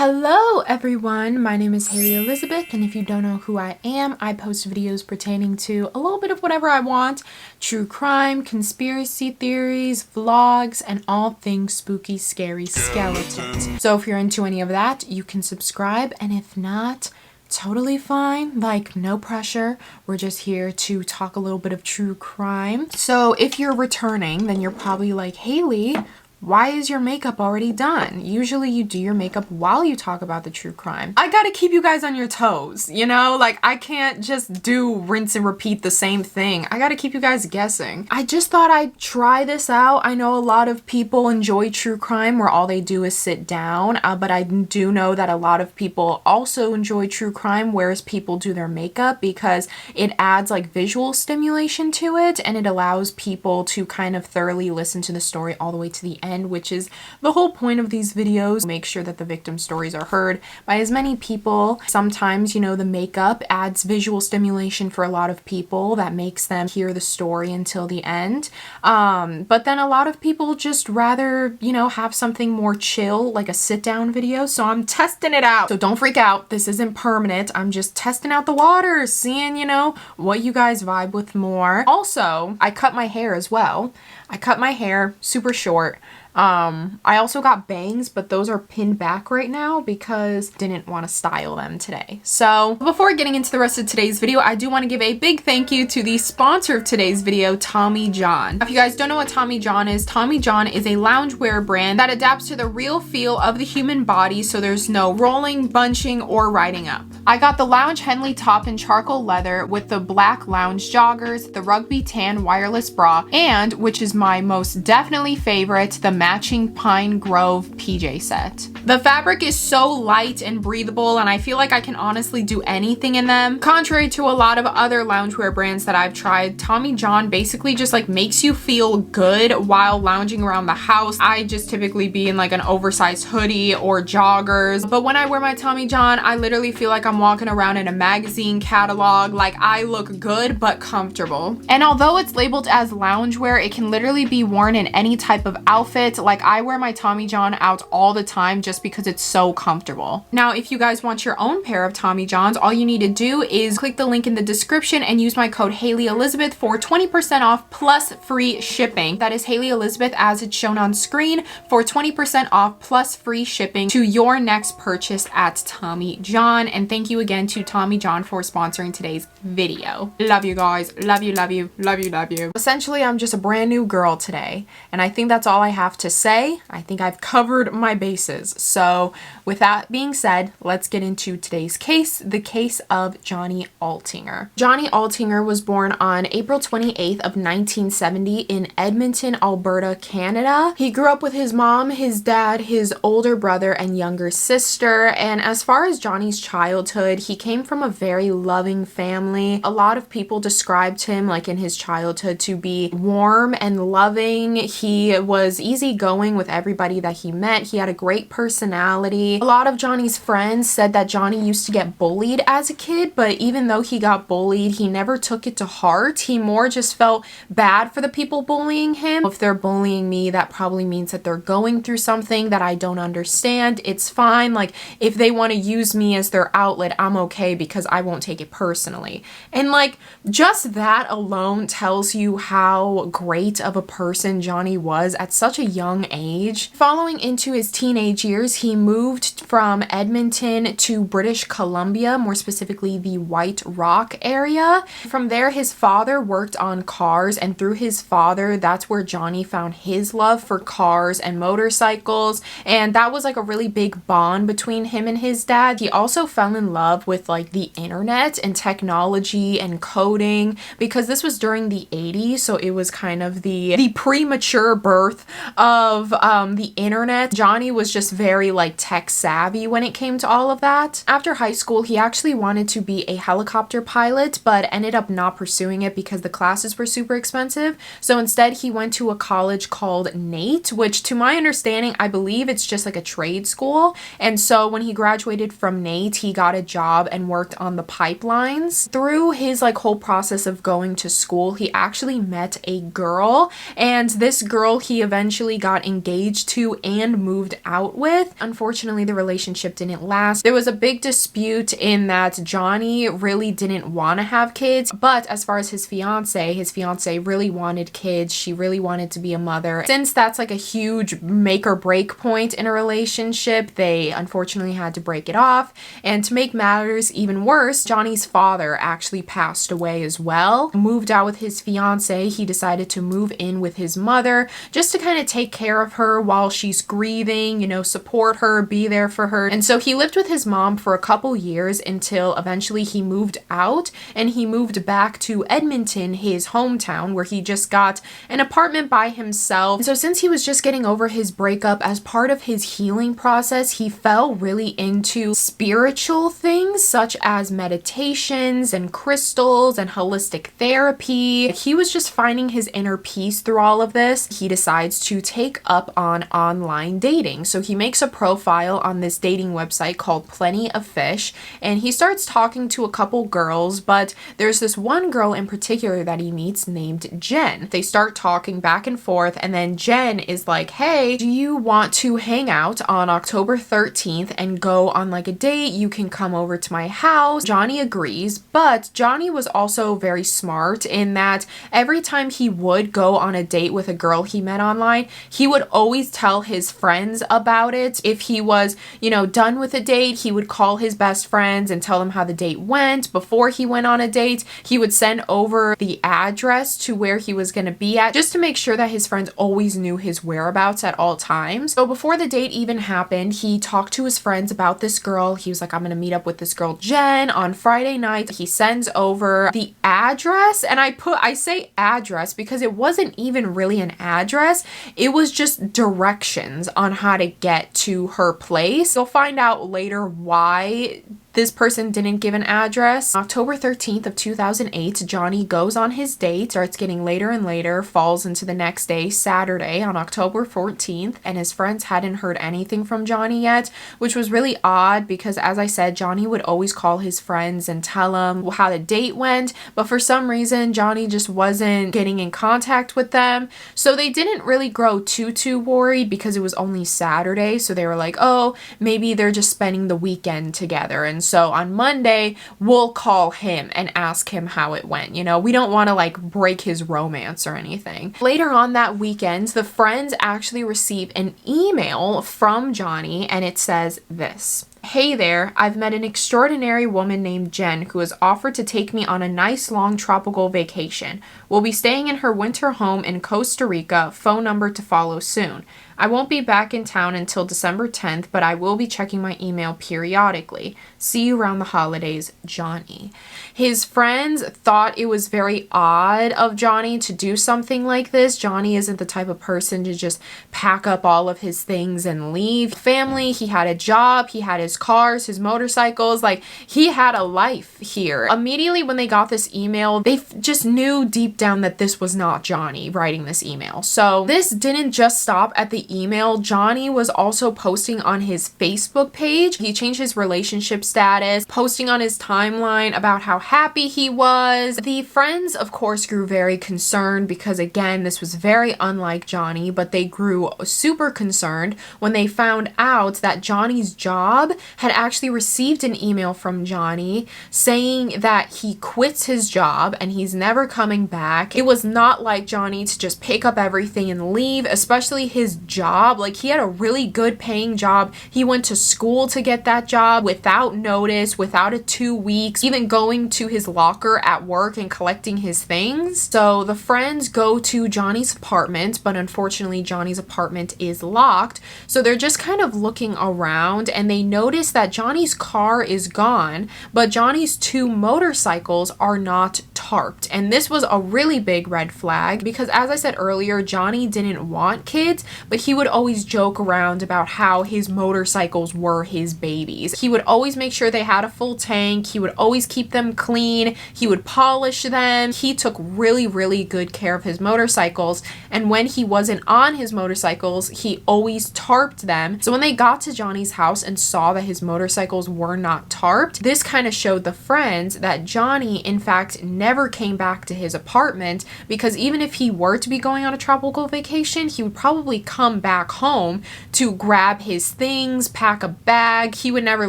Hello everyone, my name is Hailey Elizabeth, and if you don't know who I am, I post videos pertaining to a little bit of whatever I want: true crime, conspiracy theories, vlogs, and all things spooky, scary skeletons. So if you're into any of that, you can subscribe, and if not, totally fine. Like, no pressure. We're just here to talk a little bit of true crime. So if you're returning, then you're probably like, Hailey, why is your makeup already done? Usually you do your makeup while you talk about the true crime. I gotta keep you guys on your toes, you know? Like, I can't just do rinse and repeat the same thing. I gotta keep you guys guessing. I just thought I'd try this out. I know a lot of people enjoy true crime where all they do is sit down, but I do know that a lot of people also enjoy true crime whereas people do their makeup, because it adds like visual stimulation to it, and it allows people to kind of thoroughly listen to the story all the way to the end, which is the whole point of these videos. Make sure that the victim stories are heard by as many people. Sometimes, you know, the makeup adds visual stimulation for a lot of people that makes them hear the story until the end. But then a lot of people just rather, you know, have something more chill, like a sit down video. So I'm testing it out. So don't freak out. This isn't permanent. I'm just testing out the waters, seeing, you know, what you guys vibe with more. Also, I cut my hair as well. I cut my hair super short. I also got bangs, but those are pinned back right now because I didn't want to style them today. So before getting into the rest of today's video, I do want to give a big thank you to the sponsor of today's video, Tommy John. If you guys don't know what Tommy John is a loungewear brand that adapts to the real feel of the human body, so there's no rolling, bunching, or riding up. I got the lounge Henley top in charcoal leather with the black lounge joggers, the rugby tan wireless bra, and, which is my most definitely favorite, the matching Pine Grove PJ set. The fabric is so light and breathable, and I feel like I can honestly do anything in them. Contrary to a lot of other loungewear brands that I've tried, Tommy John basically just like makes you feel good while lounging around the house. I just typically be in like an oversized hoodie or joggers, but when I wear my Tommy John, I literally feel like I'm walking around in a magazine catalog. Like, I look good but comfortable. And although it's labeled as loungewear, it can literally be worn in any type of outfit. Like, I wear my Tommy John out all the time just because it's so comfortable. Now, if you guys want your own pair of Tommy Johns, all you need to do is click the link in the description and use my code Hailey Elizabeth for 20% off plus free shipping. That is Hailey Elizabeth as it's shown on screen for 20% off plus free shipping to your next purchase at Tommy John. And thank you again to Tommy John for sponsoring today's video. Love you guys. Love you, love you, love you, love you. Essentially, I'm just a brand new girl today, and I think that's all I have to say. I think I've covered my bases. So with that being said, let's get into today's case, the case of Johnny Altinger. Johnny Altinger was born on April 28th of 1970 in Edmonton, Alberta, Canada. He grew up with his mom, his dad, his older brother, and younger sister. And as far as Johnny's childhood, he came from a very loving family. A lot of people described him, like in his childhood, to be warm and loving. He was easygoing with everybody that he met. He had a great personality. A lot of Johnny's friends said that Johnny used to get bullied as a kid, but even though he got bullied, he never took it to heart. He more just felt bad for the people bullying him. If they're bullying me, that probably means that they're going through something that I don't understand. It's fine. Like, if they want to use me as their outlet, I'm okay because I won't take it personally. And like, just that alone tells you how great of a person Johnny was at such a young age. Following into his teenage years, he moved from Edmonton to British Columbia, more specifically the White Rock area. From there, his father worked on cars, and through his father, that's where Johnny found his love for cars and motorcycles, and that was like a really big bond between him and his dad. He also fell in love with like the internet and technology and coding, because this was during the 80s, so it was kind of the premature birth of the internet. Johnny was just very like tech savvy when it came to all of that. After high school, he actually wanted to be a helicopter pilot, but ended up not pursuing it because the classes were super expensive. So instead, he went to a college called NAIT, which to my understanding, I believe it's just like a trade school. And so when he graduated from NAIT, he got a job and worked on the pipelines. through his like whole process of going to school, he actually met a girl, and this girl he eventually got engaged to and moved out with. Unfortunately, the relationship didn't last. There was a big dispute in that Johnny really didn't want to have kids, but as far as his fiance really wanted kids. She really wanted to be a mother. Since that's like a huge make or break point in a relationship, they unfortunately had to break it off. And to make matters even worse, Johnny's father actually passed away as well. Moved out with his fiance, he decided to move in with his mother just to kind of take care of her while she's grieving, you know, support her, be there for her. And so he lived with his mom for a couple years until eventually he moved out and he moved back to Edmonton, his hometown, where he just got an apartment by himself. And so since he was just getting over his breakup, as part of his healing process, he fell really into spiritual things such as meditations and crystals and holistic therapy. He was just finding his inner peace through all of this. He decides to take up on online dating. So he makes a profile on this dating website called Plenty of Fish, and he starts talking to a couple girls, but there's this one girl in particular that he meets named Jen. They start talking back and forth, and then Jen is like, hey, do you want to hang out on October 13th and go on like a date? You can come over to my house. Johnny agrees, but Johnny was also very smart in that every time he would go on a date with a girl he met online, he would always tell his friends about it. If he was, you know, done with a date, he would call his best friends and tell them how the date went. Before he went on a date, he would send over the address to where he was going to be at, just to make sure that his friends always knew his whereabouts at all times. So before the date even happened, he talked to his friends about this girl. He was like, I'm going to meet up with this girl Jen on Friday night. He sends over the address, and I say address because it wasn't even really an address. It was just directions on how to get to her place. You'll find out later why this person didn't give an address. October 13th of 2008, Johnny goes on his date, starts getting later and later, falls into the next day, Saturday, on October 14th, and his friends hadn't heard anything from Johnny yet, which was really odd because, as I said, Johnny would always call his friends and tell them how the date went, but for some reason, Johnny just wasn't getting in contact with them, so they didn't really grow too worried because it was only Saturday, so they were like, oh, maybe they're just spending the weekend together, and so on Monday, we'll call him and ask him how it went. You know, we don't want to like break his romance or anything. Later on that weekend, the friends actually receive an email from Johnny, and it says this. Hey there, I've met an extraordinary woman named Jen who has offered to take me on a nice long tropical vacation. We'll be staying in her winter home in Costa Rica, phone number to follow soon. I won't be back in town until December 10th, but I will be checking my email periodically. See you around the holidays, Johnny. His friends thought it was very odd of Johnny to do something like this. Johnny isn't the type of person to just pack up all of his things and leave. Family, he had a job, he had his cars, his motorcycles, like he had a life here. Immediately when they got this email, they just knew deep down that this was not Johnny writing this email. So this didn't just stop at the email. Johnny was also posting on his Facebook page. He changed his relationship status, posting on his timeline about how happy he was. The friends, of course, grew very concerned because, again, this was very unlike Johnny, but they grew super concerned when they found out that Johnny's job had actually received an email from Johnny saying that he quits his job and he's never coming back. It was not like Johnny to just pick up everything and leave, especially his job. Like, he had a really good paying job. He went to school to get that job without notice, without a 2 weeks, even going to his locker at work and collecting his things. So the friends go to Johnny's apartment, but unfortunately Johnny's apartment is locked. So they're just kind of looking around and they notice that Johnny's car is gone, but Johnny's 2 motorcycles are not tarped. And this was a really big red flag because, as I said earlier, Johnny didn't want kids, but he would always joke around about how his motorcycles were his babies. He would always make sure they had a full tank. He would always keep them clean. He would polish them. He took really, really good care of his motorcycles. And when he wasn't on his motorcycles, he always tarped them. So when they got to Johnny's house and saw that his motorcycles were not tarped, this kind of showed the friends that Johnny, in fact, never came back to his apartment, because even if he were to be going on a tropical vacation, he would probably come back home to grab his things, pack a bag. He would never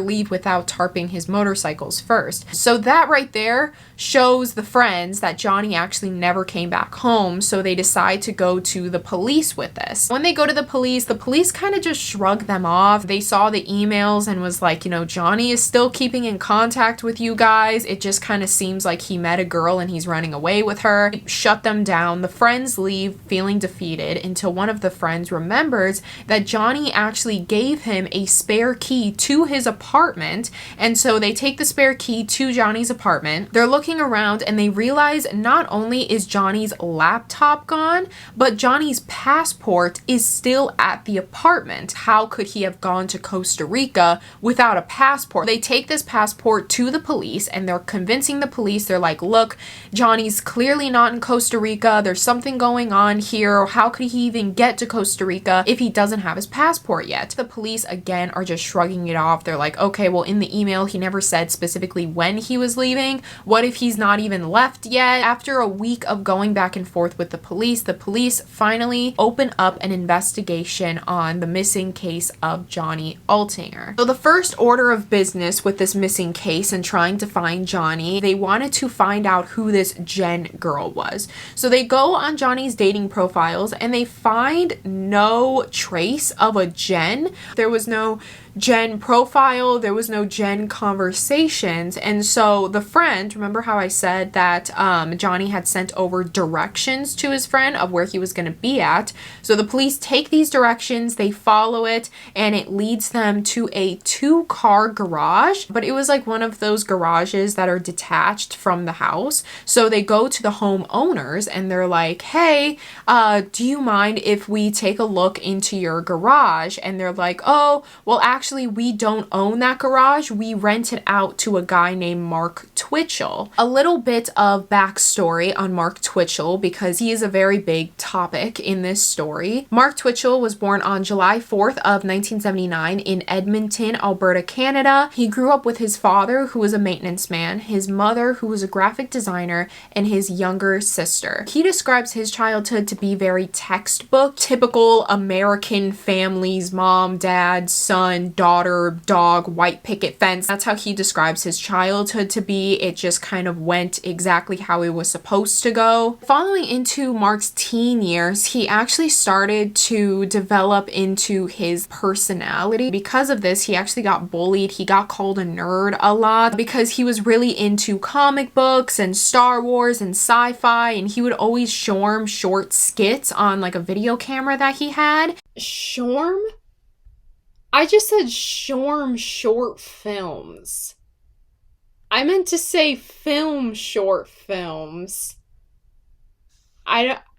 leave without tarping his motorcycles first. So that right there shows the friends that Johnny actually never came back home, so they decide to go to the police with this. When they go to the police kind of just shrugged them off. They saw the emails and was like, you know, Johnny is still keeping in contact with you guys. It just kind of seems like he met a girl and he's running away with her. Shut them down. The friends leave feeling defeated until one of the friends remembers that Johnny actually gave him a spare key to his apartment, and so they take the spare key to Johnny's apartment. They're looking around and they realize not only is Johnny's laptop gone, but Johnny's passport is still at the apartment. How could he have gone to Costa Rica without a passport? They take this passport to the police and they're convincing the police. They're like, look, Johnny's clearly not in Costa Rica. There's something going on here. How could he even get to Costa Rica if he doesn't have his passport yet? The police again are just shrugging it off. They're like, okay, well, in the email he never said specifically when he was leaving. What if he's not even left yet? After a week of going back and forth with the police finally open up an investigation on the missing case of Johnny Altinger. So the first order of business with this missing case and trying to find Johnny, they wanted to find out who this Jen girl was. So they go on Johnny's dating profiles and they find no trace of a Jen. There was no Jen profile, there was no Jen conversations, and so the friend, remember how I said that Johnny had sent over directions to his friend of where he was going to be at? So the police take these directions, they follow it, and it leads them to a 2-car garage, but it was like one of those garages that are detached from the house. So they go to the homeowners and they're like, hey, do you mind if we take a look into your garage? And they're like, oh, well, actually, we don't own that garage. We rent it out to a guy named Mark Twitchell. A little bit of backstory on Mark Twitchell, because he is a very big topic in this story. Mark Twitchell was born on July 4th of 1979 in Edmonton, Alberta, Canada. He grew up with his father, who was a maintenance man, his mother, who was a graphic designer, and his younger sister. He describes his childhood to be very textbook, typical American families, mom, dad, son, daughter, dog, white picket fence. That's how he describes his childhood to be. It just kind of went exactly how it was supposed to go. Following into Mark's teen years, he actually started to develop into his personality. Because of this, he actually got bullied. He got called a nerd a lot because he was really into comic books and Star Wars and sci-fi, and he would always shorm short skits on like a video camera that he had. Shorm? I just said shorm short films. I meant to say film short films.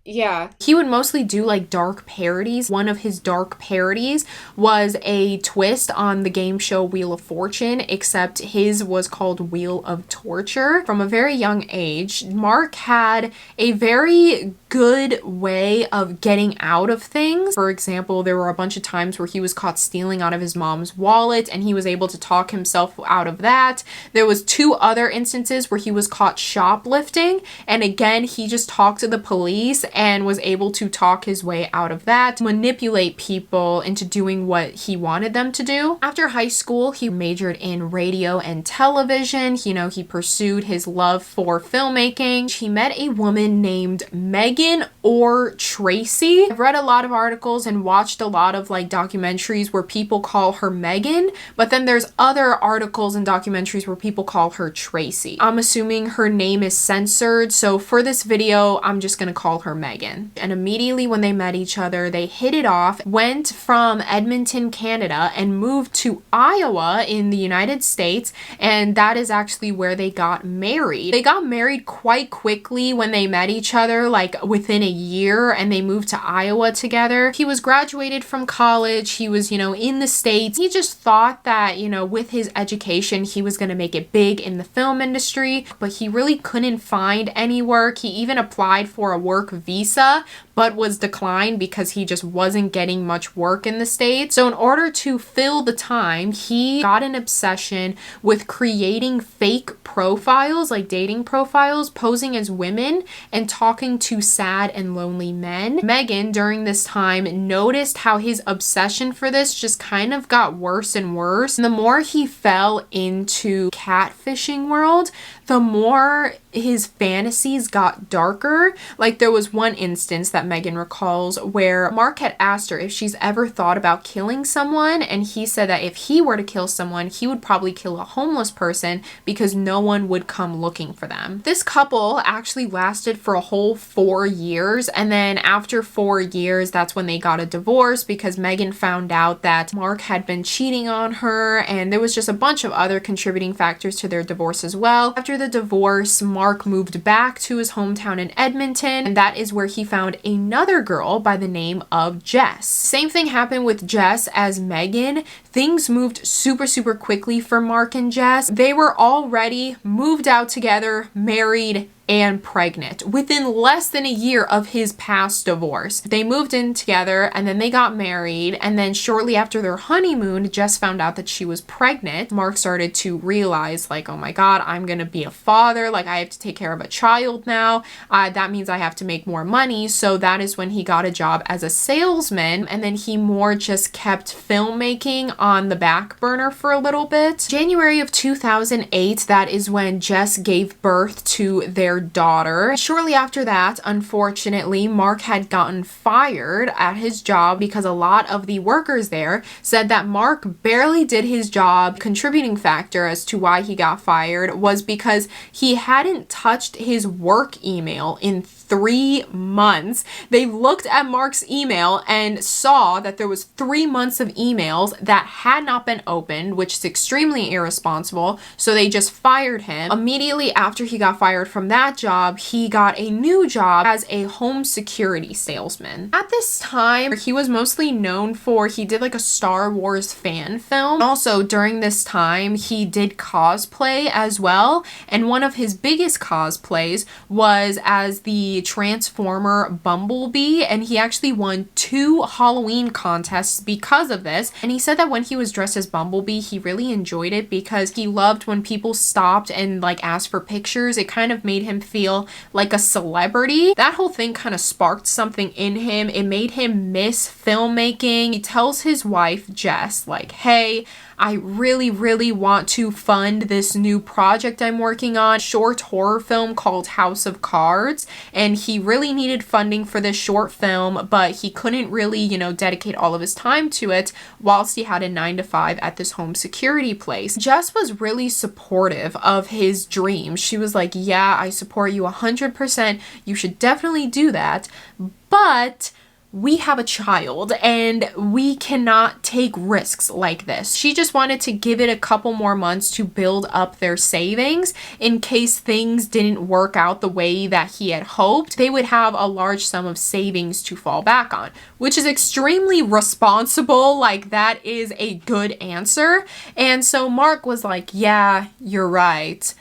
Yeah. He would mostly do like dark parodies. One of his dark parodies was a twist on the game show Wheel of Fortune, except his was called Wheel of Torture. From a very young age, Mark had a very good way of getting out of things. For example, there were a bunch of times where he was caught stealing out of his mom's wallet and he was able to talk himself out of that. There was 2 other instances where he was caught shoplifting, and again, he just talked to the police and was able to talk his way out of that, manipulate people into doing what he wanted them to do. After high school, he majored in radio and television. You know, he pursued his love for filmmaking. He met a woman named Megan or Tracy. I've read a lot of articles and watched a lot of like documentaries where people call her Megan, but then there's other articles and documentaries where people call her Tracy. I'm assuming her name is censored, so for this video, I'm just gonna call her Megan. And immediately when they met each other, they hit it off, went from Edmonton, Canada, and moved to Iowa in the United States, and that is actually where they got married. They got married quite quickly when they met each other, like within a year, and they moved to Iowa together. He was graduated from college, he was, in the States. He just thought that, with his education, he was going to make it big in the film industry, but he really couldn't find any work. He even applied for a work visa, but was declined because he just wasn't getting much work in the States. So in order to fill the time, he got an obsession with creating fake profiles, like dating profiles, posing as women and talking to sad and lonely men. Megan, during this time, noticed how his obsession for this just kind of got worse and worse. And the more he fell into catfishing world, the more his fantasies got darker. Like there was one instance that Megan recalls where Mark had asked her if she's ever thought about killing someone, and he said that if he were to kill someone, he would probably kill a homeless person because no one would come looking for them. This couple actually lasted for a whole 4 years, and then after 4 years, that's when they got a divorce because Megan found out that Mark had been cheating on her, and there was just a bunch of other contributing factors to their divorce as well. After the divorce, Mark moved back to his hometown in Edmonton, and that is where he found another girl by the name of Jess. Same thing happened with Jess as Megan. Things moved super quickly for Mark and Jess. They were already moved out together, married, and pregnant within less than a year of his past divorce. They moved in together and then they got married, and then shortly after their honeymoon, Jess found out that she was pregnant. Mark started to realize, like, oh my god, I'm gonna be a father, like I have to take care of a child now. That means I have to make more money. So that is when he got a job as a salesman, and then he more just kept filmmaking on the back burner for a little bit. January of 2008, that is when Jess gave birth to their daughter. Shortly after that, unfortunately, Mark had gotten fired at his job because a lot of the workers there said that Mark barely did his job. Contributing factor as to why he got fired was because he hadn't touched his work email in 3 months. They looked at Mark's email and saw that there was 3 months of emails that had not been opened, which is extremely irresponsible. So they just fired him. Immediately after he got fired from that job, he got a new job as a home security salesman. At this time, he was mostly known for, he did like a Star Wars fan film. Also, during this time, he did cosplay as well. And one of his biggest cosplays was as the Transformer Bumblebee, and he actually won 2 Halloween contests because of this. And he said that when he was dressed as Bumblebee, he really enjoyed it because he loved when people stopped and like asked for pictures. It kind of made him feel like a celebrity. That whole thing kind of sparked something in him. It made him miss filmmaking. He tells his wife, Jess, like, hey, I really want to fund this new project I'm working on, short horror film called House of Cards, and he really needed funding for this short film, but he couldn't really, dedicate all of his time to it whilst he had a 9-to-5 at this home security place. Jess was really supportive of his dream. She was like, yeah, I support you 100%. You should definitely do that, but we have a child and we cannot take risks like this. She just wanted to give it a couple more months to build up their savings in case things didn't work out the way that he had hoped. They would have a large sum of savings to fall back on, which is extremely responsible. Like, that is a good answer. And so Mark was like, yeah, you're right.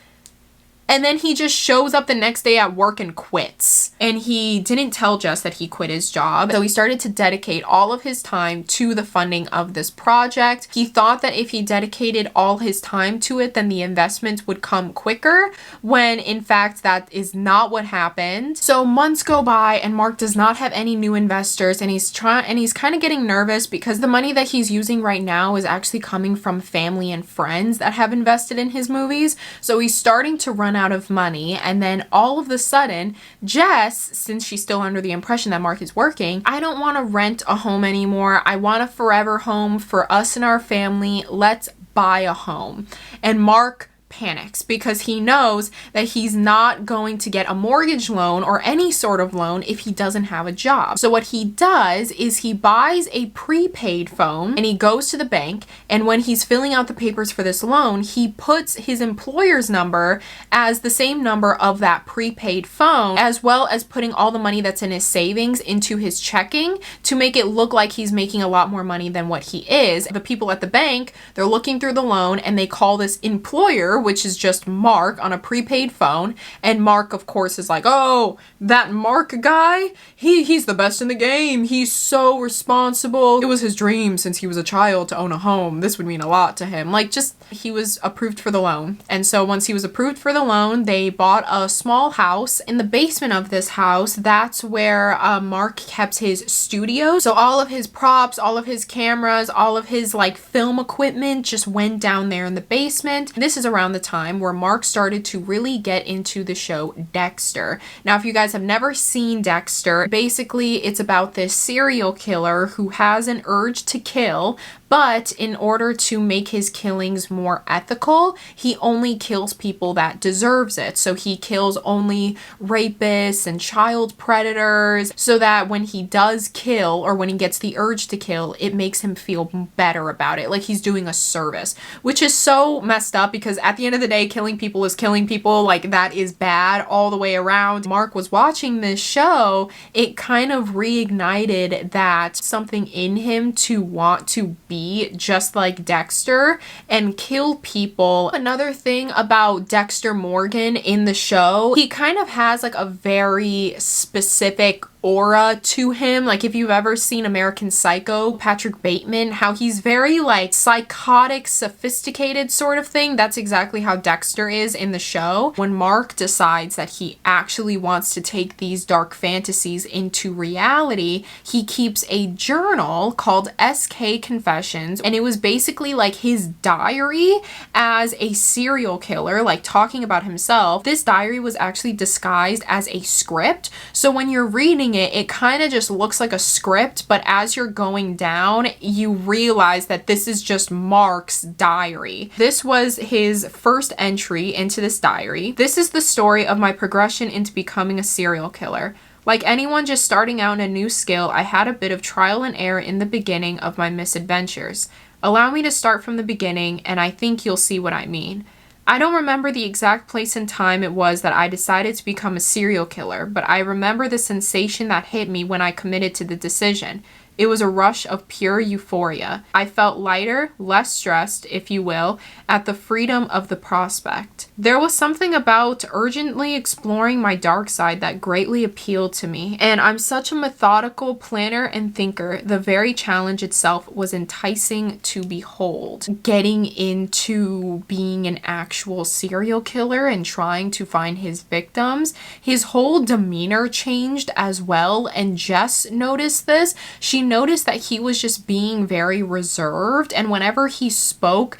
And then he just shows up the next day at work and quits. And he didn't tell Jess that he quit his job. So he started to dedicate all of his time to the funding of this project. He thought that if he dedicated all his time to it, then the investments would come quicker, when in fact that is not what happened. So months go by and Mark does not have any new investors, and he's kind of getting nervous because the money that he's using right now is actually coming from family and friends that have invested in his movies. So he's starting to run out of money. And then all of a sudden, Jess, since she's still under the impression that Mark is working, I don't want to rent a home anymore. I want a forever home for us and our family. Let's buy a home. And Mark panics because he knows that he's not going to get a mortgage loan or any sort of loan if he doesn't have a job. So what he does is he buys a prepaid phone and he goes to the bank, and when he's filling out the papers for this loan, he puts his employer's number as the same number of that prepaid phone, as well as putting all the money that's in his savings into his checking to make it look like he's making a lot more money than what he is. The people at the bank, they're looking through the loan and they call this employer, which is just Mark on a prepaid phone. And Mark, of course, is like, oh, that Mark guy, he's the best in the game. He's so responsible. It was his dream since he was a child to own a home. This would mean a lot to him. Like, just, he was approved for the loan. And so once he was approved for the loan, they bought a small house. In the basement of this house, that's where Mark kept his studio. So all of his props, all of his cameras, all of his like film equipment just went down there in the basement. This is around the time where Mark started to really get into the show Dexter. Now, if you guys have never seen Dexter, basically it's about this serial killer who has an urge to kill, but in order to make his killings more ethical, he only kills people that deserves it. So he kills only rapists and child predators so that when he does kill, or when he gets the urge to kill, it makes him feel better about it. Like he's doing a service, which is so messed up because at the end of the day, killing people is killing people. Like that is bad all the way around. Mark was watching this show. It kind of reignited that something in him to want to be just like Dexter and kill people. Another thing about Dexter Morgan in the show, he kind of has like a very specific aura to him. Like if you've ever seen American Psycho, Patrick Bateman, how he's very like psychotic, sophisticated sort of thing. That's exactly how Dexter is in the show. When Mark decides that he actually wants to take these dark fantasies into reality, he keeps a journal called SK Confessions, and it was basically like his diary as a serial killer, like talking about himself. This diary was actually disguised as a script. So when you're reading it kind of just looks like a script, but as you're going down, you realize that this is just Mark's diary. This was his first entry into this diary. This is the story of my progression into becoming a serial killer. Like anyone just starting out in a new skill, I had a bit of trial and error in the beginning of my misadventures. Allow me to start from the beginning, and I think you'll see what I mean. I don't remember the exact place and time it was that I decided to become a serial killer, but I remember the sensation that hit me when I committed to the decision. It was a rush of pure euphoria. I felt lighter, less stressed, if you will, at the freedom of the prospect. There was something about urgently exploring my dark side that greatly appealed to me, and I'm such a methodical planner and thinker, the very challenge itself was enticing to behold. Getting into being an actual serial killer and trying to find his victims, his whole demeanor changed as well, and Jess noticed this. She noticed that he was just being very reserved, and whenever he spoke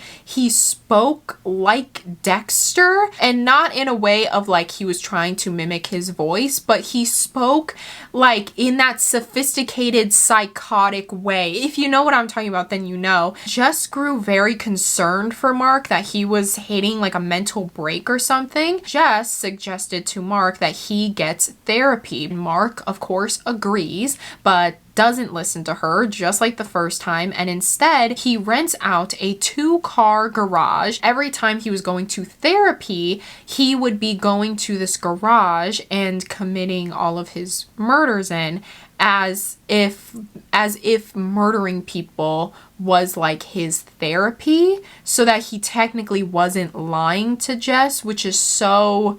like Dexter, and not in a way of like he was trying to mimic his voice, but he spoke like in that sophisticated psychotic way. If you know what I'm talking about, then you know. Jess grew very concerned for Mark that he was hitting like a mental break or something. Jess suggested to Mark that he gets therapy. Mark, of course, agrees, but doesn't listen to her, just like the first time, and instead he rents out a 2-car garage. Every time he was going to therapy, he would be going to this garage and committing all of his murders in, as if murdering people was like his therapy, so that he technically wasn't lying to Jess, which is so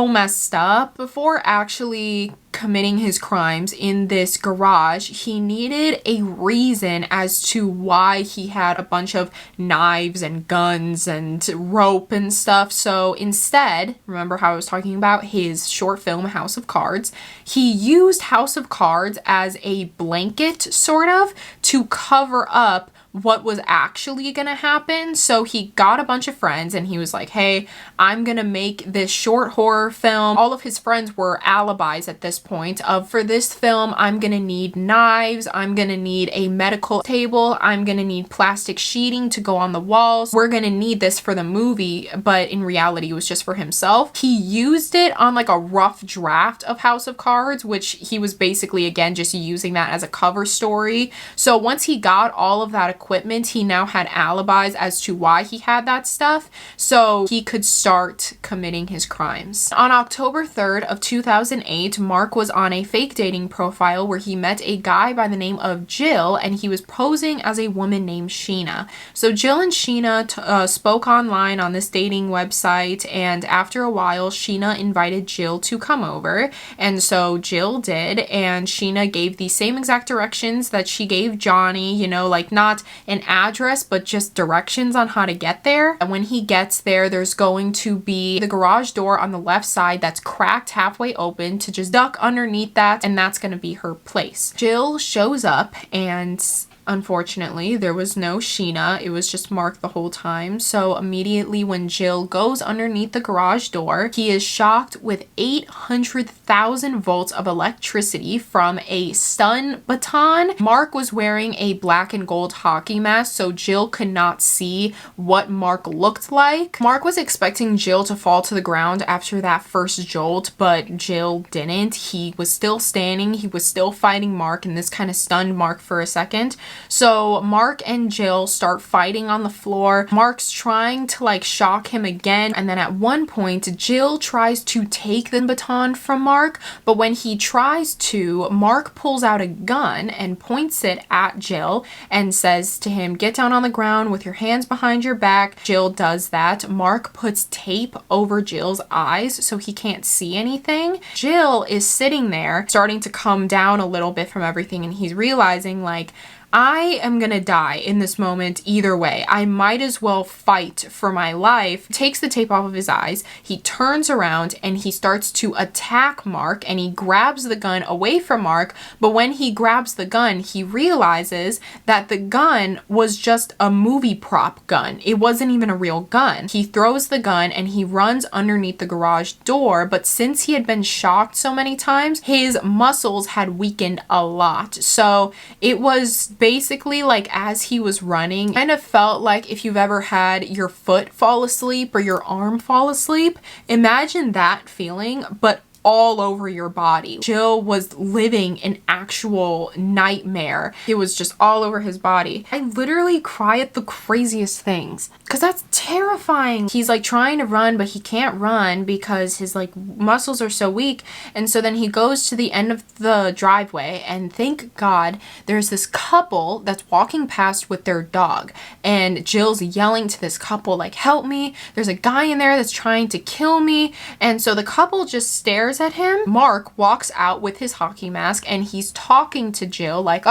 messed up. Before actually committing his crimes in this garage, he needed a reason as to why he had a bunch of knives and guns and rope and stuff. So instead, remember how I was talking about his short film House of Cards? He used House of Cards as a blanket, sort of, to cover up what was actually gonna happen. So he got a bunch of friends and he was like, hey, I'm gonna make this short horror film. All of his friends were alibis at this point of, for this film, I'm gonna need knives, I'm gonna need a medical table, I'm gonna need plastic sheeting to go on the walls. We're gonna need this for the movie, but in reality, it was just for himself. He used it on like a rough draft of House of Cards, which he was basically, again, just using that as a cover story. So once he got all of that equipment, he now had alibis as to why he had that stuff, so he could start committing his crimes. On October 3rd of 2008, Mark was on a fake dating profile where he met a guy by the name of Jill, and he was posing as a woman named Sheena. So Jill and Sheena spoke online on this dating website, and after a while, Sheena invited Jill to come over, and so Jill did, and Sheena gave the same exact directions that she gave Johnny, you know, like not an address, but just directions on how to get there. And when he gets there, there's going to be the garage door on the left side that's cracked halfway open, to just duck underneath that, and that's going to be her place. Jill shows up, and unfortunately, there was no Sheena. It was just Mark the whole time. So immediately when Jill goes underneath the garage door, he is shocked with 800,000 volts of electricity from a stun baton. Mark was wearing a black and gold hockey mask, so Jill could not see what Mark looked like. Mark was expecting Jill to fall to the ground after that first jolt, but Jill didn't. He was still standing. He was still fighting Mark, and this kind of stunned Mark for a second. So Mark and Jill start fighting on the floor. Mark's trying to like shock him again, and then at one point Jill tries to take the baton from Mark, but when he tries to, Mark pulls out a gun and points it at Jill and says to him, get down on the ground with your hands behind your back. Jill does that. Mark puts tape over Jill's eyes so he can't see anything. Jill is sitting there starting to come down a little bit from everything, and he's realizing like, I am gonna die in this moment either way. I might as well fight for my life. Takes the tape off of his eyes. He turns around and he starts to attack Mark, and he grabs the gun away from Mark. But when he grabs the gun, he realizes that the gun was just a movie prop gun. It wasn't even a real gun. He throws the gun and he runs underneath the garage door. But since he had been shocked so many times, his muscles had weakened a lot. So it was basically like as he was running, kind of felt like if you've ever had your foot fall asleep or your arm fall asleep, imagine that feeling, but all over your body. Jill was living an actual nightmare. It was just all over his body. I literally cry at the craziest things because that's terrifying. He's like trying to run, but he can't run because his like muscles are so weak. And so then he goes to the end of the driveway, and thank God there's this couple that's walking past with their dog, and Jill's yelling to this couple like, help me, there's a guy in there that's trying to kill me. And so the couple just stares at him. Mark walks out with his hockey mask, and he's talking to Jill like,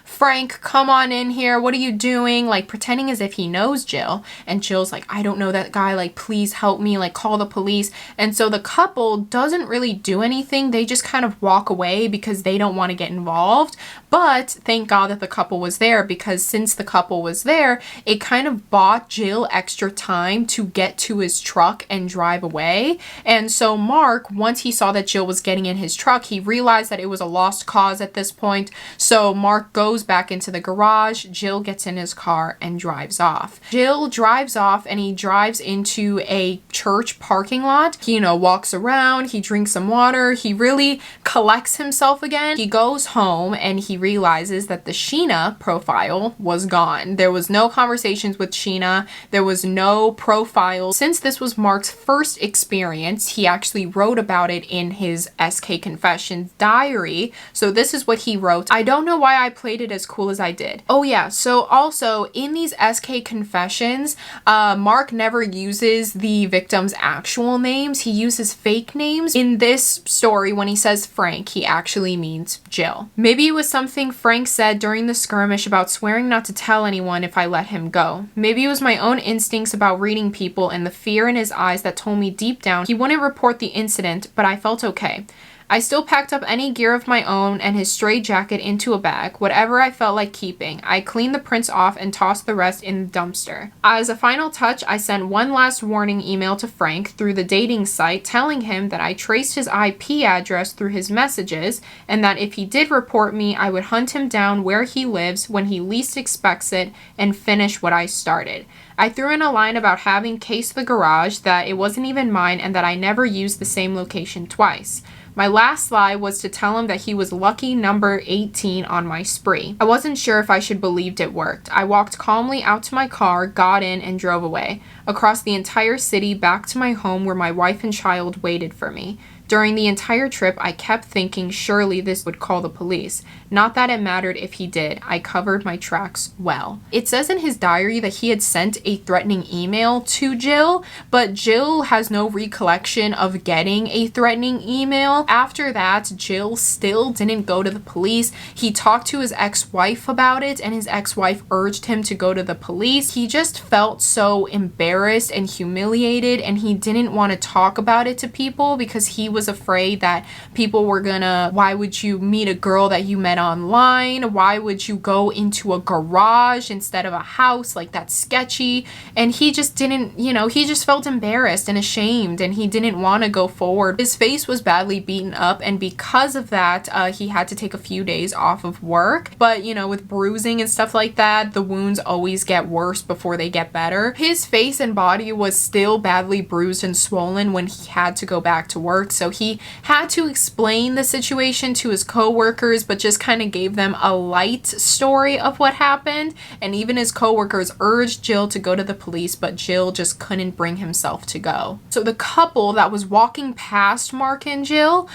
Frank, come on in here, what are you doing, like pretending as if he knows Jill. And Jill's like, I don't know that guy, like please help me, like call the police. And so the couple doesn't really do anything. They just kind of walk away because they don't want to get involved. But thank God that the couple was there, because since the couple was there, it kind of bought Jill extra time to get to his truck and drive away. And so Mark, once he saw that Jill was getting in his truck, he realized that it was a lost cause at this point. So Mark goes back into the garage, Jill gets in his car and drives off. Jill drives off and he drives into a church parking lot. He, walks around, he drinks some water, he really collects himself again. He goes home and he realizes that the Sheena profile was gone. There was no conversations with Sheena. There was no profile. Since this was Mark's first experience, he actually wrote about it in his SK Confessions diary. So this is what he wrote. I don't know why I played it as cool as I did. Oh yeah, so also in these SK Confessions, Mark never uses the victim's actual names. He uses fake names. In this story, when he says Frank, he actually means Jill. Maybe it was something Frank said during the skirmish about swearing not to tell anyone if I let him go. Maybe it was my own instincts about reading people and the fear in his eyes that told me deep down he wouldn't report the incident, but I felt okay. I still packed up any gear of my own and his stray jacket into a bag, whatever I felt like keeping. I cleaned the prints off and tossed the rest in the dumpster. As a final touch, I sent one last warning email to Frank through the dating site telling him that I traced his IP address through his messages and that if he did report me, I would hunt him down where he lives when he least expects it and finish what I started. I threw in a line about having cased the garage, that it wasn't even mine, and that I never used the same location twice. My last lie was to tell him that he was lucky number 18 on my spree. I wasn't sure if I should believed it worked. I walked calmly out to my car, got in, and drove away. Across the entire city, back to my home where my wife and child waited for me. During the entire trip, I kept thinking surely this would call the police. Not that it mattered if he did. I covered my tracks well. It says in his diary that he had sent a threatening email to Jill, but Jill has no recollection of getting a threatening email. After that, Jill still didn't go to the police. He talked to his ex-wife about it, and his ex-wife urged him to go to the police. He just felt so embarrassed and humiliated, and he didn't want to talk about it to people because he was afraid that people were gonna, why would you meet a girl that you met online? Why would you go into a garage instead of a house? Like, that's sketchy. And he just didn't, he just felt embarrassed and ashamed, and he didn't want to go forward. His face was badly beaten up, and because of that, he had to take a few days off of work. But, with bruising and stuff like that, the wounds always get worse before they get better. His face and body was still badly bruised and swollen when he had to go back to work. So he had to explain the situation to his coworkers, but just kind of gave them a light story of what happened. And even his coworkers urged Jill to go to the police, but Jill just couldn't bring himself to go. So the couple that was walking past Mark and Jill,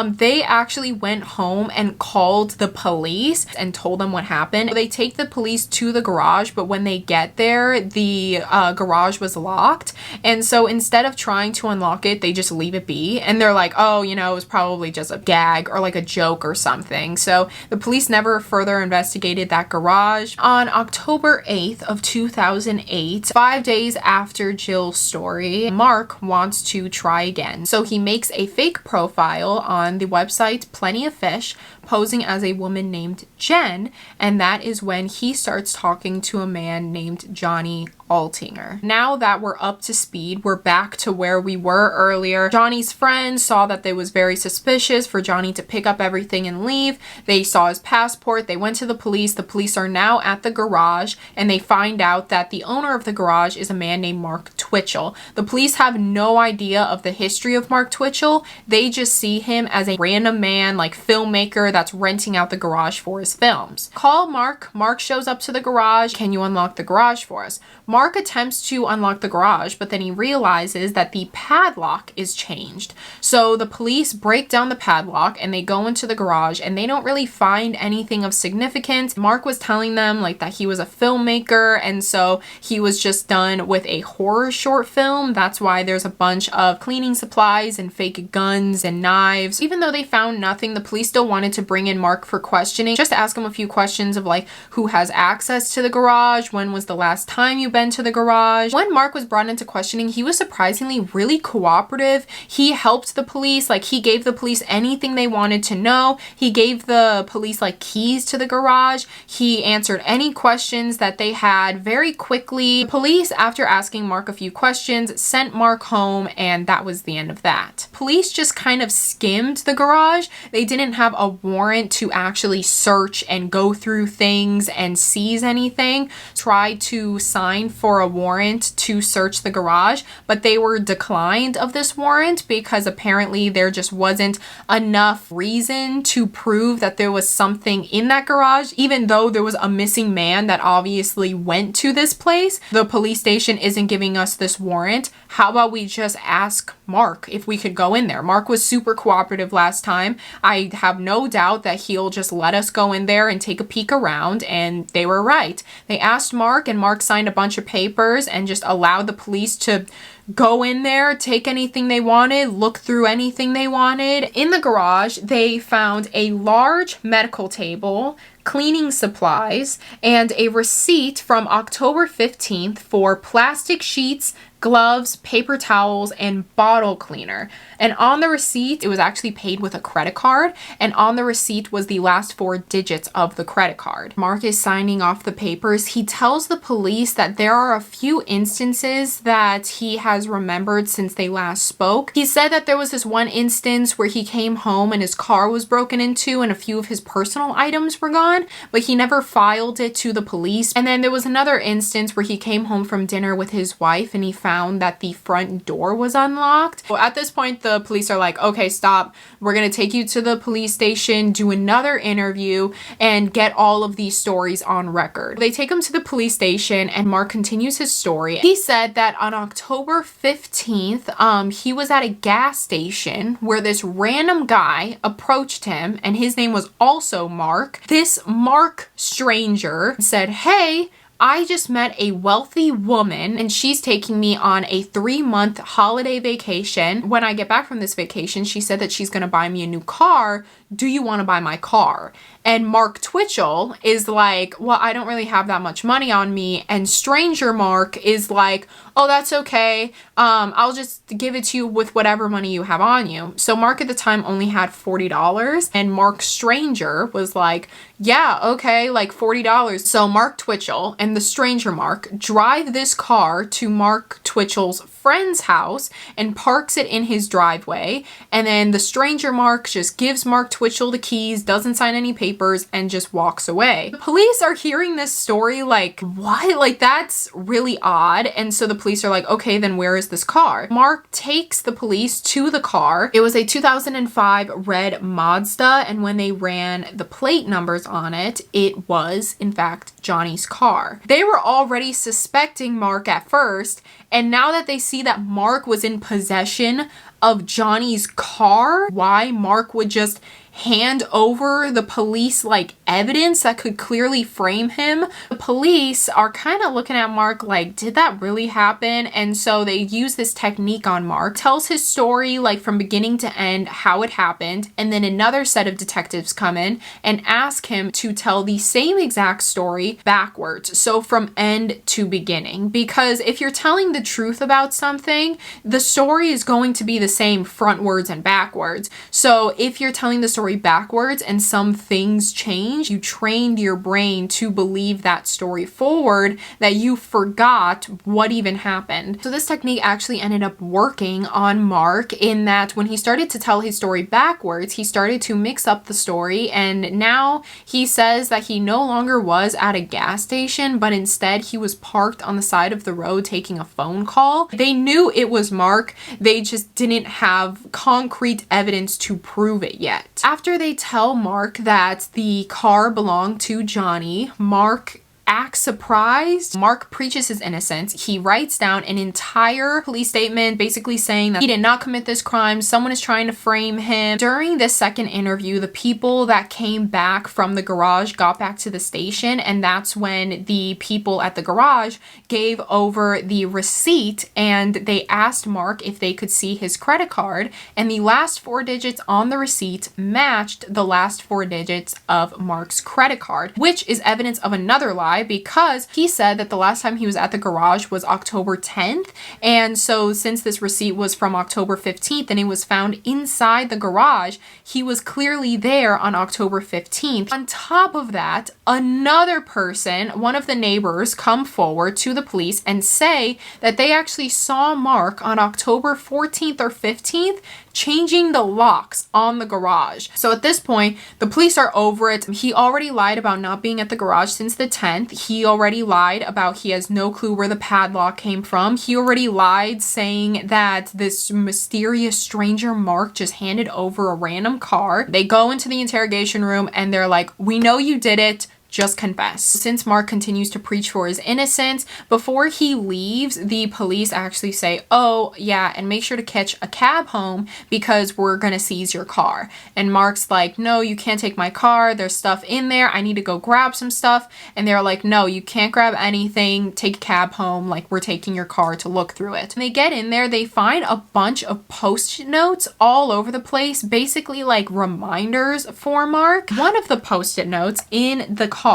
they actually went home and called the police and told them what happened. They take the police to the garage, but when they get there, the garage was locked. And so instead of trying to unlock it, they just leave it be. And they're like, oh, it was probably just a gag or like a joke or something. So the police never further investigated that garage. On October 8th of 2008, 5 days after Jill's story, Mark wants to try again. So he makes a fake profile on the website Plenty of Fish, posing as a woman named Jen, and that is when he starts talking to a man named Johnny Altinger. Now that we're up to speed, we're back to where we were earlier. Johnny's friends saw that it was very suspicious for Johnny to pick up everything and leave. They saw his passport. They went to the police. The police are now at the garage, and they find out that the owner of the garage is a man named Mark Twitchell. The police have no idea of the history of Mark Twitchell. They just see him as a random man, like filmmaker, that's renting out the garage for his films. Call Mark. Mark shows up to the garage. Can you unlock the garage for us? Mark attempts to unlock the garage, but then he realizes that the padlock is changed. So the police break down the padlock and they go into the garage, and they don't really find anything of significance. Mark was telling them that he was a filmmaker, and so he was just done with a horror short film. That's why there's a bunch of cleaning supplies and fake guns and knives. Even though they found nothing, the police still wanted to bring in Mark for questioning, just to ask him a few questions of who has access to the garage, when was the last time you've been to the garage. When Mark was brought into questioning, he was surprisingly really cooperative. He helped the police, he gave the police anything they wanted to know. He gave the police keys to the garage. He answered any questions that they had very quickly. The police, after asking Mark a few questions, sent Mark home, and that was the end of that. Police just kind of skimmed the garage. They didn't have a warrant to actually search and go through things and seize anything. Tried to sign for a warrant to search the garage, but they were declined of this warrant because apparently there just wasn't enough reason to prove that there was something in that garage, even though there was a missing man that obviously went to this place. The police station isn't giving us this warrant. How about we just ask Mark if we could go in there? Mark was super cooperative last time. I have no doubt that he'll just let us go in there and take a peek around, and they were right. They asked Mark, and Mark signed a bunch of papers and just allowed the police to go in there, take anything they wanted, look through anything they wanted. In the garage, they found a large medical table, cleaning supplies, and a receipt from October 15th for plastic sheets, gloves, paper towels, and bottle cleaner. And on the receipt, it was actually paid with a credit card, and on the receipt was the last 4 digits of the credit card. Mark is signing off the papers. He tells the police that there are a few instances that he has remembered since they last spoke. He said that there was this one instance where he came home and his car was broken into and a few of his personal items were gone, but he never filed it to the police. And then there was another instance where he came home from dinner with his wife and he found that the front door was unlocked. Well, at this point, the police are like, okay, stop. We're going to take you to the police station, do another interview, and get all of these stories on record. They take him to the police station and Mark continues his story. He said that on October 15th, he was at a gas station where this random guy approached him and his name was also Mark. This Mark stranger said, "Hey, I just met a wealthy woman and she's taking me on a 3-month holiday vacation. When I get back from this vacation, she said that she's going to buy me a new car. Do you want to buy my car?" And Mark Twitchell is like, "Well, I don't really have that much money on me." And stranger Mark is like, "Oh, that's okay. I'll just give it to you with whatever money you have on you." So Mark at the time only had $40 and Mark stranger was like, "Yeah, okay, like $40. So Mark Twitchell and the stranger Mark drive this car to Mark Twitchell's friend's house and parks it in his driveway. And then the stranger Mark just gives Mark Twitchell the keys, doesn't sign any papers, and just walks away. The police are hearing this story like, what? Like, that's really odd. And so the police are like, okay, then where is this car? Mark takes the police to the car. It was a 2005 red Mazda, and when they ran the plate numbers on it, it was, in fact, Johnny's car. They were already suspecting Mark at first, and now that they see that Mark was in possession of Johnny's car, why Mark would just hand over the police like evidence that could clearly frame him. The police are kind of looking at Mark like, did that really happen? And so they use this technique on Mark, tells his story like from beginning to end, how it happened, and then another set of detectives come in and ask him to tell the same exact story backwards, so from end to beginning. Because if you're telling the truth about something, the story is going to be the same frontwards and backwards. So if you're telling the story backwards and some things change, you trained your brain to believe that story forward, that you forgot what even happened. So this technique actually ended up working on Mark in that when he started to tell his story backwards, he started to mix up the story, and now he says that he no longer was at a gas station, but instead he was parked on the side of the road taking a phone call. They knew it was Mark, they just didn't have concrete evidence to prove it yet. After they tell Mark that the car belonged to Johnny, Mark acts surprised. Mark preaches his innocence. He writes down an entire police statement basically saying that he did not commit this crime. Someone is trying to frame him. During this second interview, the people that came back from the garage got back to the station, and that's when the people at the garage gave over the receipt and they asked Mark if they could see his credit card, and the last 4 digits on the receipt matched the last 4 digits of Mark's credit card, which is evidence of another lie, because he said that the last time he was at the garage was October 10th. And so since this receipt was from October 15th and it was found inside the garage, he was clearly there on October 15th. On top of that, another person, one of the neighbors, come forward to the police and say that they actually saw Mark on October 14th or 15th changing the locks on the garage. So at this point, the police are over it. He already lied about not being at the garage since the 10th. He already lied about he has no clue where the padlock came from. He already lied saying that this mysterious stranger Mark just handed over a random car. They go into the interrogation room and they're like, "We know you did it. Just confess." Since Mark continues to preach for his innocence, before he leaves, the police actually say, "Oh, yeah, and make sure to catch a cab home because we're gonna seize your car." And Mark's like, "No, you can't take my car. There's stuff in there. I need to go grab some stuff." And they're like, "No, you can't grab anything. Take a cab home. Like, we're taking your car to look through it." When they get in there, they find a bunch of post-it notes all over the place, basically like reminders for Mark. One of the post-it notes in the car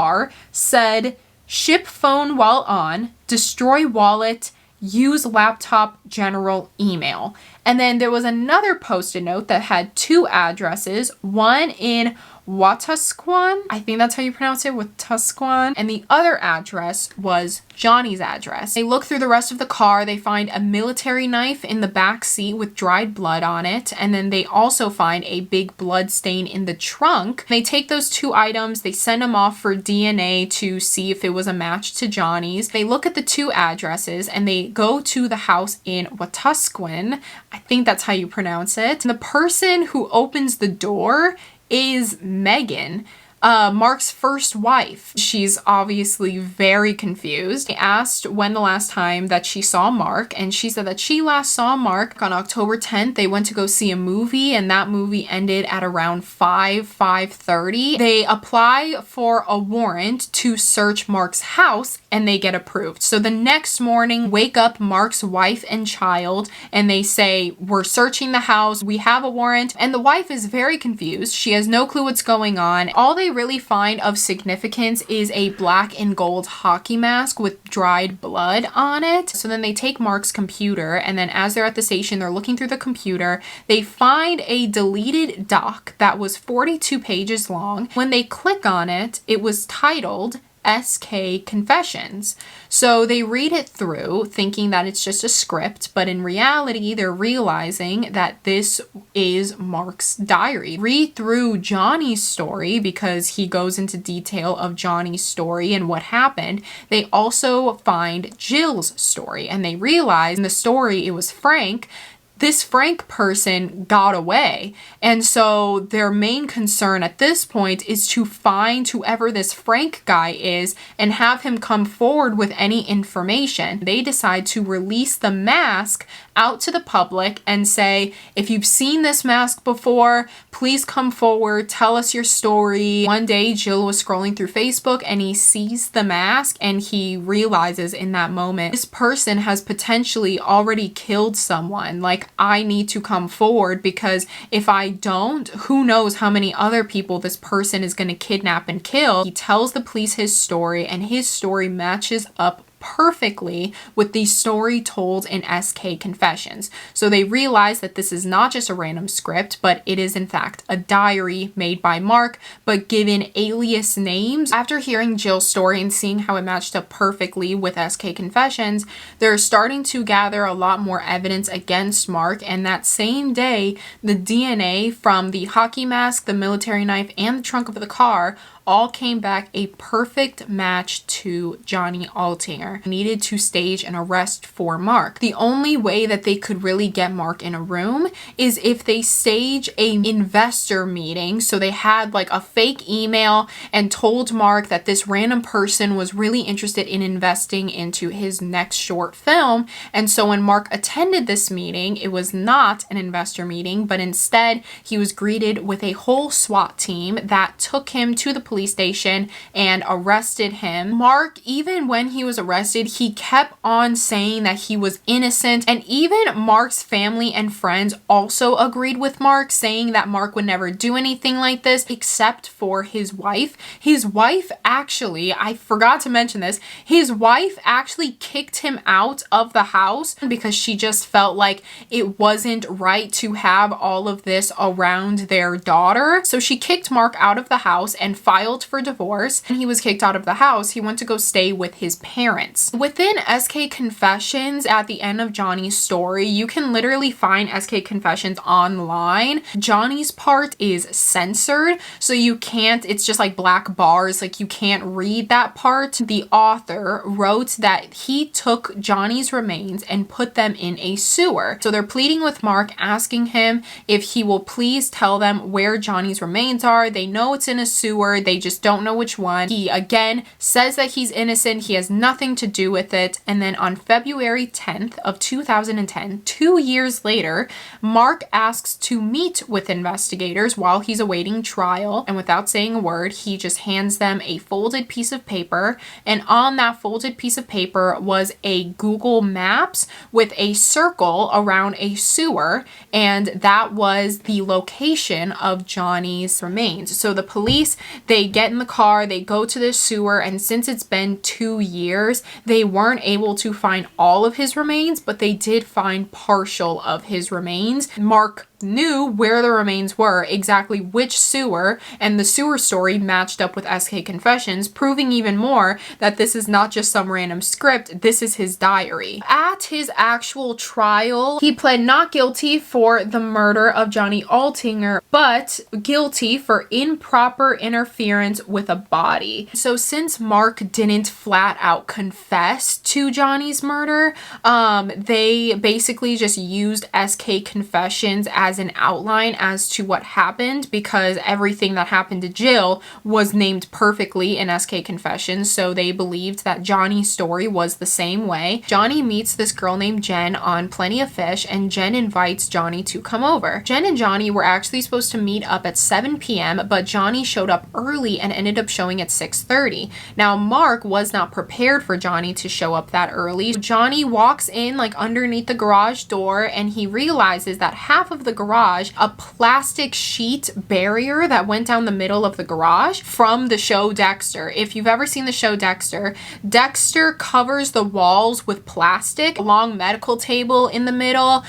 said, "Ship phone while on, destroy wallet, use laptop general email. And then there was another post-it note that had 2 addresses, one in Wetaskiwin, I think that's how you pronounce it, Wetaskiwin, and the other address was Johnny's address. They look through the rest of the car, they find a military knife in the back seat with dried blood on it, and then they also find a big blood stain in the trunk. They take those 2 items, they send them off for DNA to see if it was a match to Johnny's. They look at the 2 addresses and they go to the house in Wetaskiwin, I think that's how you pronounce it. And the person who opens the door is Megan, Mark's first wife. She's obviously very confused. They asked when the last time that she saw Mark, and she said that she last saw Mark on October 10th. They went to go see a movie, and that movie ended at around 5:30. They apply for a warrant to search Mark's house, and they get approved. So the next morning, wake up Mark's wife and child, and they say, we're searching the house, we have a warrant, and the wife is very confused. She has no clue what's going on. All they really find of significance is a black and gold hockey mask with dried blood on it. So then they take Mark's computer, and then as they're at the station, they're looking through the computer, they find a deleted doc that was 42 pages long. When they click on it, it was titled SK Confessions. So they read it through thinking that it's just a script, but in reality, they're realizing that this is Mark's diary. Read through Johnny's story because he goes into detail of Johnny's story and what happened. They also find Jill's story, and they realize in the story it was Frank. This Frank person got away. And so their main concern at this point is to find whoever this Frank guy is and have him come forward with any information. They decide to release the mask out to the public and say, if you've seen this mask before, please come forward, tell us your story. One day, Jill was scrolling through Facebook and he sees the mask and he realizes in that moment, this person has potentially already killed someone. Like, I need to come forward because if I don't, who knows how many other people this person is going to kidnap and kill. He tells the police his story, and his story matches up perfectly with the story told in SK Confessions. So they realize that this is not just a random script, but it is in fact a diary made by Mark, but given alias names. After hearing Jill's story and seeing how it matched up perfectly with SK Confessions, they're starting to gather a lot more evidence against Mark, and that same day, the DNA from the hockey mask, the military knife, and the trunk of the car all came back a perfect match to Johnny Altinger. Needed to stage an arrest for Mark. The only way that they could really get Mark in a room is if they stage an investor meeting. So they had like a fake email and told Mark that this random person was really interested in investing into his next short film. And so when Mark attended this meeting, it was not an investor meeting, but instead he was greeted with a whole SWAT team that took him to the police station and arrested him. Mark, even when he was arrested, he kept on saying that he was innocent, and even Mark's family and friends also agreed with Mark, saying that Mark would never do anything like this except for his wife. His wife actually, I forgot to mention this, his wife actually kicked him out of the house because she just felt like it wasn't right to have all of this around their daughter. So she kicked Mark out of the house and filed for divorce. And he was kicked out of the house. He went to go stay with his parents. Within SK Confessions, at the end of Johnny's story, you can literally find SK Confessions online. Johnny's part is censored, so you can't, it's just like black bars, like you can't read that part. The author wrote that he took Johnny's remains and put them in a sewer. So they're pleading with Mark, asking him if he will please tell them where Johnny's remains are. They know it's in a sewer, they just don't know which one. He again says that he's innocent, he has nothing to do with it. And then on February 10th of 2010, 2 years later, Mark asks to meet with investigators while he's awaiting trial, and without saying a word, he just hands them a folded piece of paper, and on that folded piece of paper was a Google Maps with a circle around a sewer, and that was the location of Johnny's remains. So the police, they They get in the car, they go to the sewer, and since it's been 2 years, they weren't able to find all of his remains, but they did find partial of his remains. Mark knew where the remains were, exactly which sewer, and the sewer story matched up with SK Confessions, proving even more that this is not just some random script, this is his diary. At his actual trial, he pled not guilty for the murder of Johnny Altinger, but guilty for improper interference with a body. So since Mark didn't flat out confess to Johnny's murder, they basically just used SK Confessions as an outline as to what happened, because everything that happened to Jill was named perfectly in SK Confessions, so they believed that Johnny's story was the same way. Johnny meets this girl named Jen on Plenty of Fish, and Jen invites Johnny to come over. Jen and Johnny were actually supposed to meet up at 7 p.m., but Johnny showed up early and ended up showing at 6:30. Now, Mark was not prepared for Johnny to show up that early. Johnny walks in like underneath the garage door, and he realizes that half of the garage, a plastic sheet barrier that went down the middle of the garage from the show Dexter. If you've ever seen the show Dexter, Dexter covers the walls with plastic, a long medical table in the middle.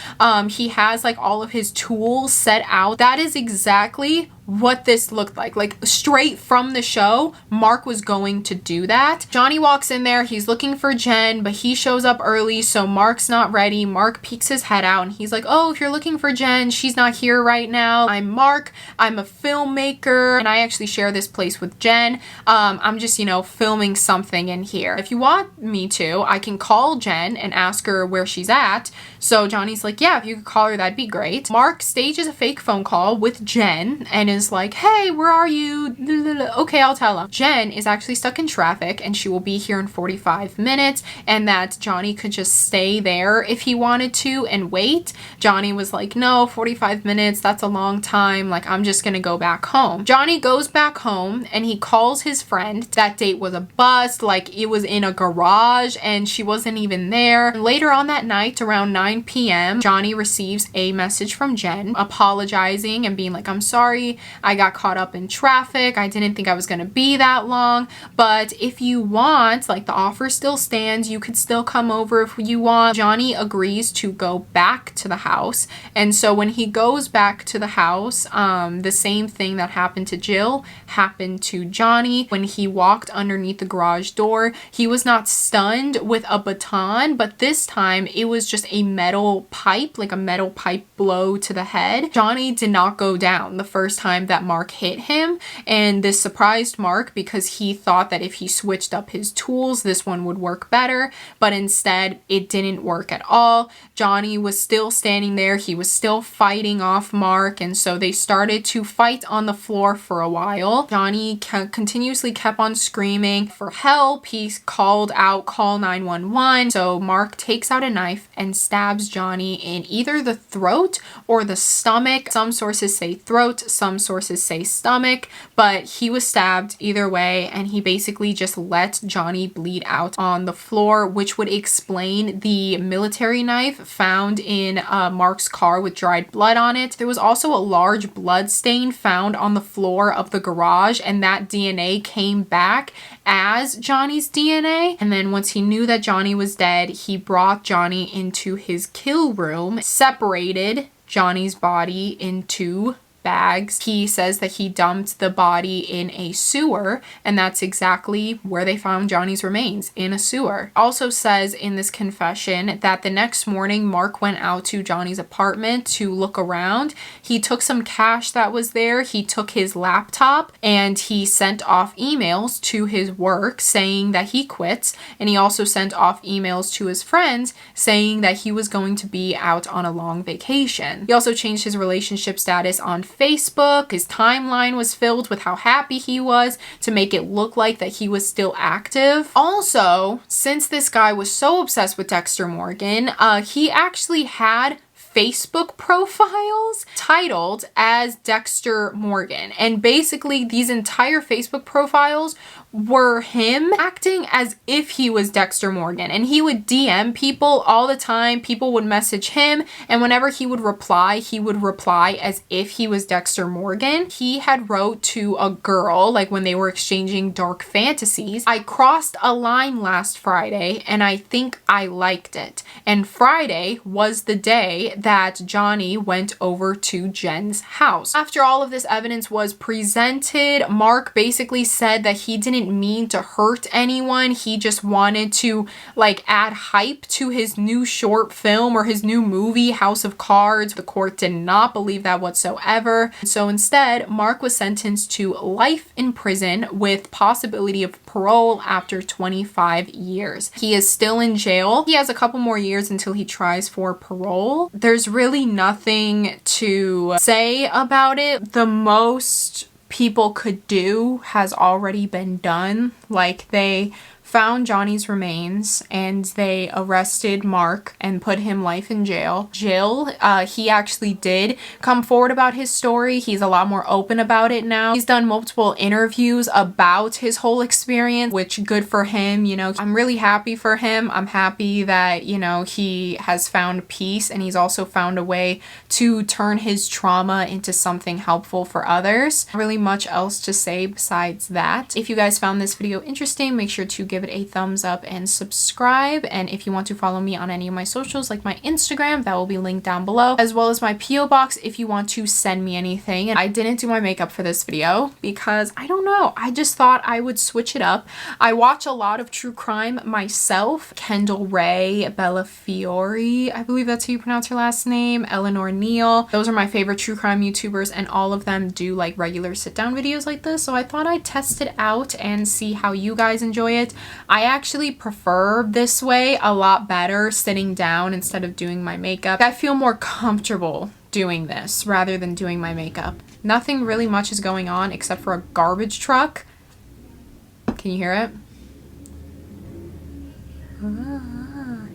He has like all of his tools set out. That is exactly what this looked like straight from the show. Mark was going to do that. Johnny walks in there, he's looking for Jen, but he shows up early, so Mark's not ready. Mark peeks his head out and he's like, oh, if you're looking for Jen, she's not here right now. I'm Mark, I'm a filmmaker, and I actually share this place with Jen. I'm just, filming something in here. If you want me to, I can call Jen and ask her where she's at. So Johnny's like, yeah, if you could call her, that'd be great. Mark stages a fake phone call with Jen and is like, hey, where are you? Okay, I'll tell him. Jen is actually stuck in traffic and she will be here in 45 minutes, and that Johnny could just stay there if he wanted to and wait. Johnny was like, no, 45 minutes, that's a long time. Like, I'm just gonna go back home. Johnny goes back home and he calls his friend. That date was a bust. Like, it was in a garage and she wasn't even there. Later on that night, around 9 p.m., Johnny receives a message from Jen apologizing and being like, I'm sorry, I got caught up in traffic. I didn't think I was gonna be that long, but if you want, like, the offer still stands. You could still come over if you want. Johnny agrees to go back to the house, and so when he goes back to the house, the same thing that happened to Jill happened to Johnny. When he walked underneath the garage door, he was not stunned with a baton, but this time it was just a metal pipe, like a metal pipe blow to the head. Johnny did not go down the first time that Mark hit him, and this surprised Mark because he thought that if he switched up his tools, this one would work better, but instead it didn't work at all. Johnny was still standing there. He was still fighting off Mark, and so they started to fight on the floor for a while. Johnny continuously kept on screaming for help. He called out, call 911. So Mark takes out a knife and stabs Johnny in either the throat or the stomach. Some sources say throat, some sources say stomach, but he was stabbed either way, and he basically just let Johnny bleed out on the floor, which would explain the military knife found in Mark's car with dried blood on it. There was also a large blood stain found on the floor of the garage, and that DNA came back as Johnny's DNA. And then once he knew that Johnny was dead, he brought Johnny into his kill room, separated Johnny's body into bags. He says that he dumped the body in a sewer, and that's exactly where they found Johnny's remains, in a sewer. Also says in this confession that the next morning Mark went out to Johnny's apartment to look around. He took some cash that was there, he took his laptop, and he sent off emails to his work saying that he quits, and he also sent off emails to his friends saying that he was going to be out on a long vacation. He also changed his relationship status on Facebook. His timeline was filled with how happy he was to make it look like that he was still active. Also, since this guy was so obsessed with Dexter Morgan, he actually had Facebook profiles titled as Dexter Morgan, and basically these entire Facebook profiles were him acting as if he was Dexter Morgan, and he would DM people all the time. People would message him, and whenever he would reply as if he was Dexter Morgan. He had wrote to a girl, like when they were exchanging dark fantasies, "I crossed a line last Friday and I think I liked it." And Friday was the day that Johnny went over to Jen's house. After all of this evidence was presented, Mark basically said that he didn't mean to hurt anyone. He just wanted to like add hype to his new short film or his new movie, House of Cards. The court did not believe that whatsoever. So instead, Mark was sentenced to life in prison with possibility of parole after 25 years. He is still in jail. He has a couple more years until he tries for parole. There's really nothing to say about it. The most people could do has already been done. Like, they found Johnny's remains and they arrested Mark and put him life in jail. He actually did come forward about his story. He's a lot more open about it now. He's done multiple interviews about his whole experience, which good for him. You know, I'm really happy for him. I'm happy that, you know, he has found peace and he's also found a way to turn his trauma into something helpful for others. Not really much else to say besides that. If you guys found this video interesting, make sure to give it a thumbs up and subscribe. And if you want to follow me on any of my socials, like my Instagram, that will be linked down below, as well as my PO box if you want to send me anything. And I didn't do my makeup for this video because I don't know, I just thought I would switch it up. I watch a lot of true crime myself. Kendall Ray, Bella Fiore, I believe that's how you pronounce her last name, Eleanor Neal. Those are my favorite true crime YouTubers, and all of them do like regular sit down videos like this. So I thought I'd test it out and see how you guys enjoy it. I actually prefer this way a lot better, sitting down instead of doing my makeup. I feel more comfortable doing this rather than doing my makeup. Nothing really much is going on except for a garbage truck. Can you hear it?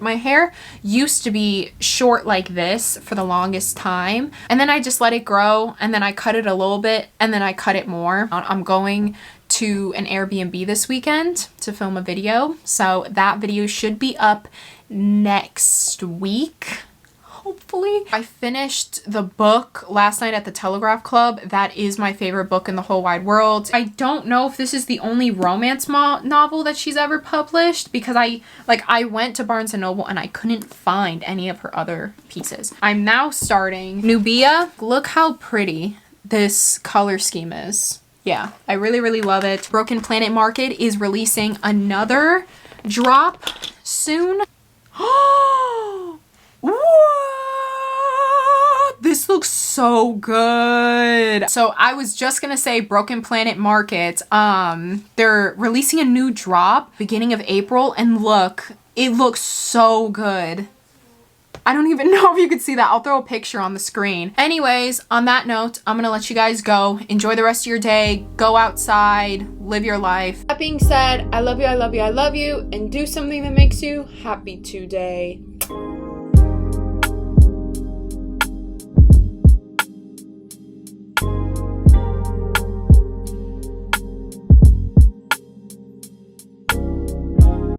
My hair used to be short like this for the longest time, and then I just let it grow, and then I cut it a little bit, and then I cut it more. I'm going to an Airbnb this weekend to film a video, so that video should be up next week, hopefully. I finished the book last night at the Telegraph Club. That is my favorite book in the whole wide world. I don't know if this is the only romance novel that she's ever published, because I went to Barnes & Noble and I couldn't find any of her other pieces. I'm now starting Nubia. Look how pretty this color scheme is. Yeah, I really, really love it. Broken Planet Market is releasing another drop soon. Oh, this looks so good. So I was just gonna say Broken Planet Market. They're releasing a new drop beginning of April, and look, it looks so good. I don't even know if you could see that. I'll throw a picture on the screen. Anyways, on that note, I'm gonna let you guys go. Enjoy the rest of your day. Go outside, live your life. That being said, I love you, I love you, I love you, and do something that makes you happy today.